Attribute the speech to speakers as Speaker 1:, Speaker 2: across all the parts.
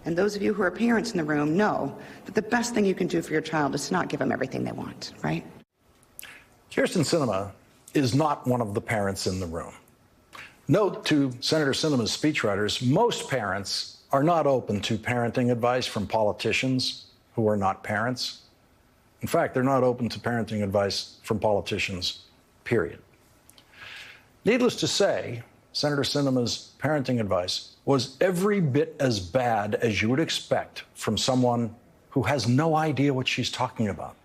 Speaker 1: And those of you who are parents in the room know that the best thing you can do for your child is to not give them everything they want, right?
Speaker 2: Kyrsten Sinema is not one of the parents in the room. Note to Senator Sinema's speechwriters, most parents are not open to parenting advice from politicians who are not parents. In fact, they're not open to parenting advice from politicians, period. Needless to say, Senator Sinema's parenting advice was every bit as bad as you would expect from someone who has no idea what she's talking about.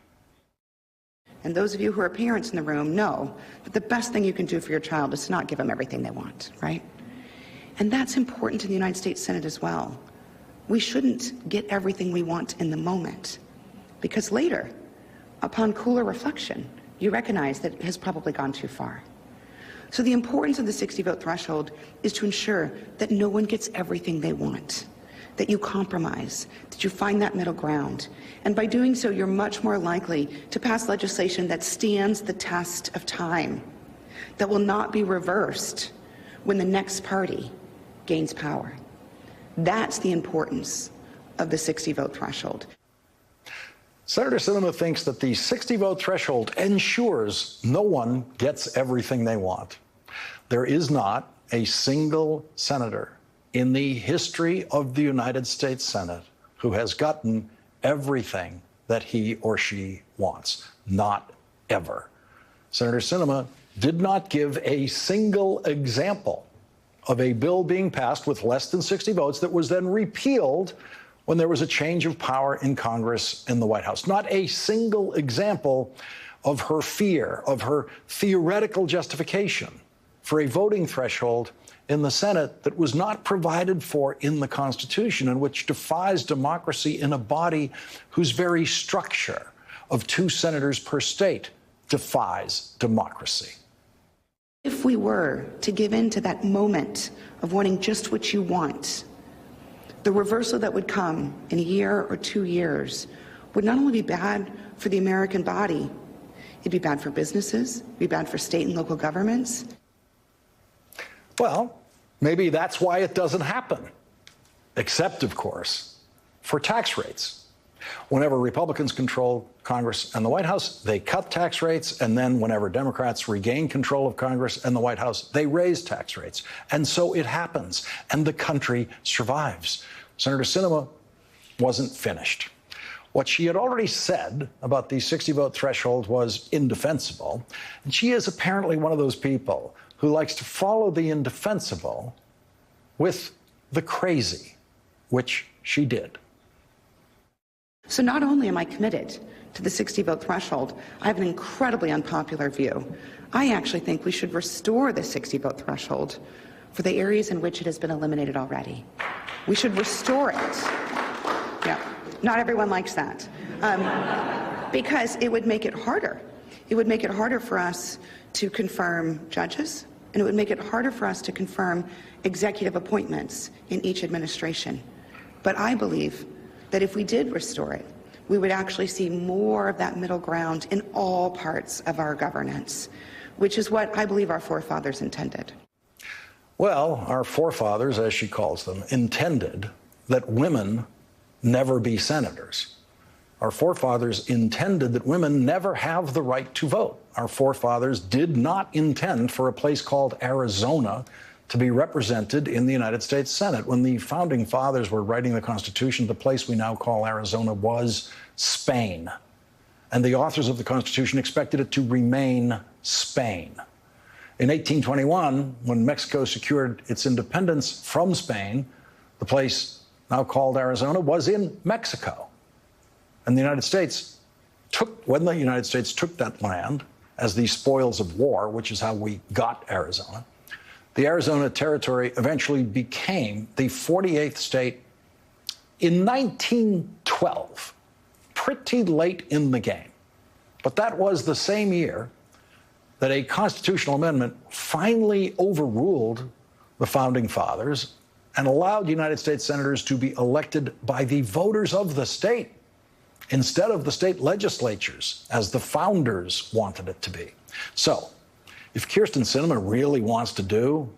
Speaker 1: And those of you who are parents in the room know that the best thing you can do for your child is to not give them everything they want, right? And that's important to the United States Senate as well. We shouldn't get everything we want in the moment, because later, upon cooler reflection, you recognize that it has probably gone too far. So the importance of the 60-vote threshold is to ensure that no one gets everything they want, that you compromise, that you find that middle ground. And by doing so, you're much more likely to pass legislation that stands the test of time, that will not be reversed when the next party gains power. That's the importance of the 60-vote threshold.
Speaker 2: Senator Sinema thinks that the 60-vote threshold ensures no one gets everything they want. There is not a single senator in the history of the United States Senate who has gotten everything that he or she wants. Not ever. Senator Sinema did not give a single example of a bill being passed with less than 60 votes that was then repealed when there was a change of power in Congress and the White House. Not a single example of her fear, of her theoretical justification for a voting threshold in the Senate that was not provided for in the Constitution and which defies democracy in a body whose very structure of 2 senators per state defies democracy.
Speaker 1: If we were to give in to that moment of wanting just what you want, the reversal that would come in a year or 2 years would not only be bad for the American body, it'd be bad for businesses, it'd be bad for state and local governments.
Speaker 2: Well, maybe that's why it doesn't happen, except, of course, for tax rates. Whenever Republicans control Congress and the White House, they cut tax rates, and then whenever Democrats regain control of Congress and the White House, they raise tax rates. And so it happens, and the country survives. Senator Sinema wasn't finished. What she had already said about the 60-vote threshold was indefensible, and she is apparently one of those people who likes to follow the indefensible with the crazy, which she did.
Speaker 1: So not only am I committed to the 60-vote threshold, I have an incredibly unpopular view. I actually think we should restore the 60-vote threshold for the areas in which it has been eliminated already. We should restore it. Yeah, not everyone likes that. Because it would make it harder. It would make it harder for us to confirm judges, and it would make it harder for us to confirm executive appointments in each administration. But I believe that if we did restore it, we would actually see more of that middle ground in all parts of our governance, which is what I believe our forefathers intended.
Speaker 2: Well, our forefathers, as she calls them, intended that women never be senators. Our forefathers intended that women never have the right to vote. Our forefathers did not intend for a place called Arizona to be represented in the United States Senate. When the founding fathers were writing the Constitution, the place we now call Arizona was Spain. And the authors of the Constitution expected it to remain Spain. In 1821, when Mexico secured its independence from Spain, the place now called Arizona was in Mexico. And the United States when the United States took that land as the spoils of war, which is how we got Arizona, the Arizona Territory eventually became the 48th state in 1912, pretty late in the game. But that was the same year that a constitutional amendment finally overruled the founding fathers and allowed United States senators to be elected by the voters of the state instead of the state legislatures, as the founders wanted it to be. So, if Kyrsten Sinema really wants to do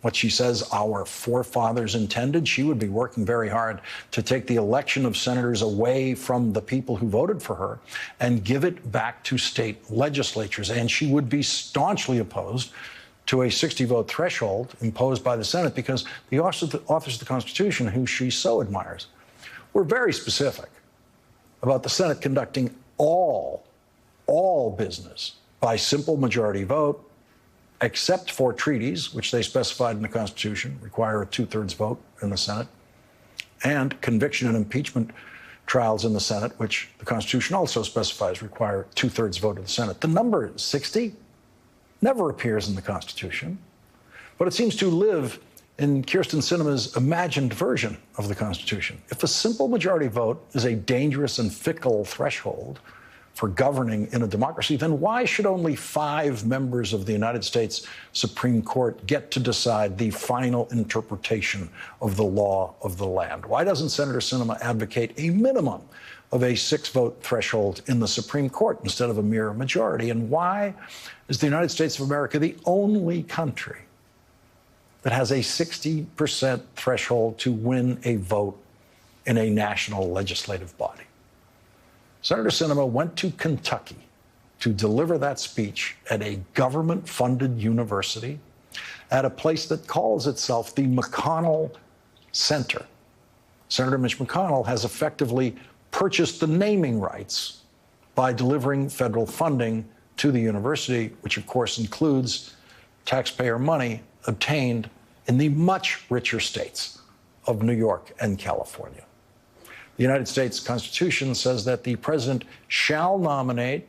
Speaker 2: what she says our forefathers intended, she would be working very hard to take the election of senators away from the people who voted for her and give it back to state legislatures. And she would be staunchly opposed to a 60-vote threshold imposed by the Senate because the authors of the Constitution, who she so admires, were very specific about the Senate conducting all business by simple majority vote, except for treaties, which they specified in the Constitution, require a 2/3 vote in the Senate, and conviction and impeachment trials in the Senate, which the Constitution also specifies require 2/3 vote of the Senate. The number 60 never appears in the Constitution, but it seems to live in Kyrsten Sinema's imagined version of the Constitution. If a simple majority vote is a dangerous and fickle threshold for governing in a democracy, then why should only 5 members of the United States Supreme Court get to decide the final interpretation of the law of the land? Why doesn't Senator Sinema advocate a minimum of a 6-vote threshold in the Supreme Court instead of a mere majority? And why is the United States of America the only country that has a 60% threshold to win a vote in a national legislative body? Senator Sinema went to Kentucky to deliver that speech at a government-funded university at a place that calls itself the McConnell Center. Senator Mitch McConnell has effectively purchased the naming rights by delivering federal funding to the university, which of course includes taxpayer money obtained in the much richer states of New York and California. The United States Constitution says that the president shall nominate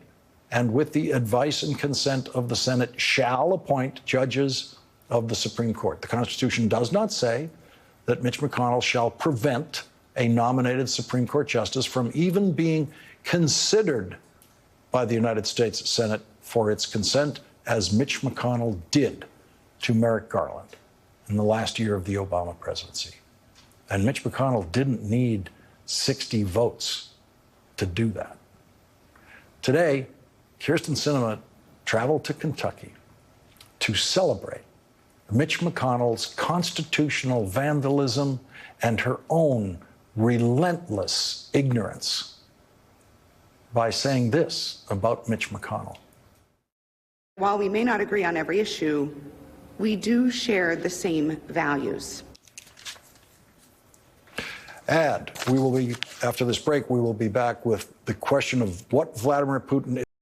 Speaker 2: and, with the advice and consent of the Senate, shall appoint judges of the Supreme Court. The Constitution does not say that Mitch McConnell shall prevent a nominated Supreme Court justice from even being considered by the United States Senate for its consent, as Mitch McConnell did to Merrick Garland in the last year of the Obama presidency. And Mitch McConnell didn't need 60 votes to do that. Today, Kyrsten Sinema traveled to Kentucky to celebrate Mitch McConnell's constitutional vandalism and her own relentless ignorance by saying this about Mitch McConnell.
Speaker 1: While we may not agree on every issue, we do share the same values.
Speaker 2: And after this break, we will be back with the question of what Vladimir Putin